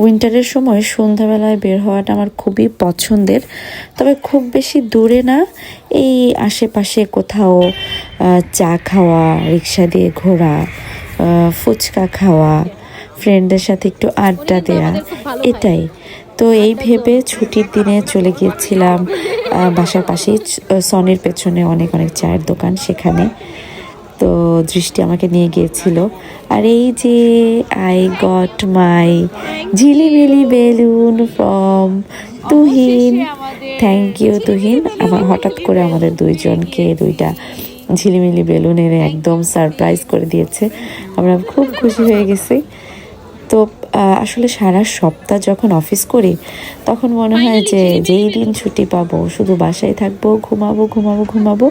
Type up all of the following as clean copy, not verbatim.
উইন্টারের সময় সন্ধ্যাবেলায় বের হওয়াটা আমার খুবই পছন্দের, তবে খুব বেশি দূরে না, এই আশেপাশে কোথাও চা খাওয়া, রিক্সা দিয়ে ঘোরা, ফুচকা খাওয়া, ফ্রেন্ডদের সাথে একটু আড্ডা দেয়া, এটাই। তো এই ভেবে ছুটির দিনে চলে গিয়েছিলাম বাসার পাশেই সনির পেছনে অনেক অনেক চায়ের দোকান, সেখানে। তো দৃষ্টি আমাকে নিয়ে গিয়েছিল। আর এই যে আই গট মাই ঝিলিমিলি balloon from Tuhin. Thank you Tuhin. আমার হঠাৎ করে আমাদের দুইজনকে দুইটা ঝিলিমিলি বেলুন এনে একদম সারপ্রাইজ করে দিয়েছে। আমরা খুব খুশি হয়ে গেছি। তো আসলে সারা সপ্তাহ যখন অফিস করি তখন মনে হয় যে যেই দিন ছুটি পাবো শুধু বাসায় থাকবো, ঘুমাবো ঘুমাবো ঘুমাবো।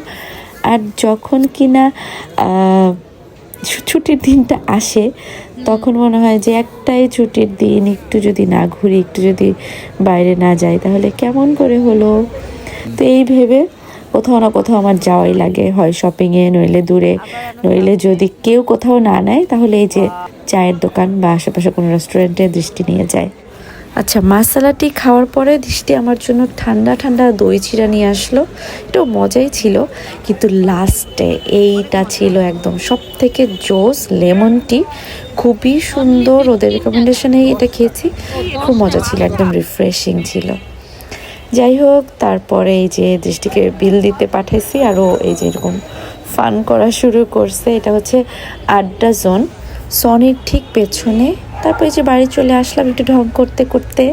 আর যখন কিনা ছুটির দিনটা আসে তখন মনে হয় যে একটাই ছুটির দিন, একটু যদি না ঘুরি, একটু যদি বাইরে না যাই তাহলে কেমন করে হলো। তো এই ভেবে কোথাও না কোথাও আমার যাওয়াই লাগে, হয় শপিংয়ে, নইলে দূরে, নইলে যদি কেউ কোথাও না নেয় তাহলে এই যে চায়ের দোকান বা আশেপাশে কোনো রেস্টুরেন্টে দৃষ্টি নিয়ে যায়। আচ্ছা, মশালাটি খাওয়ার পরে দৃষ্টি আমার জন্য ঠান্ডা ঠান্ডা দই চিড়া নিয়ে আসলো। এটাও মজাই ছিল, কিন্তু লাস্টে এইটা ছিল একদম সব থেকে জোস, লেমন টি। খুবই সুন্দর, ওদের রেকমেন্ডেশনেই এটা খেয়েছি, খুব মজা ছিল, একদম রিফ্রেশিং ছিল। যাই হোক, তারপরে এই যে দৃষ্টিকে বিল দিতে পাঠাইছি, আরও এই যে এরকম ফান করা শুরু করছে। এটা হচ্ছে আড্ডা জোন, সনির ঠিক পেছনে। তারপরে যে বাড়ি চলে আসলাম একটু ঢং করতে করতে।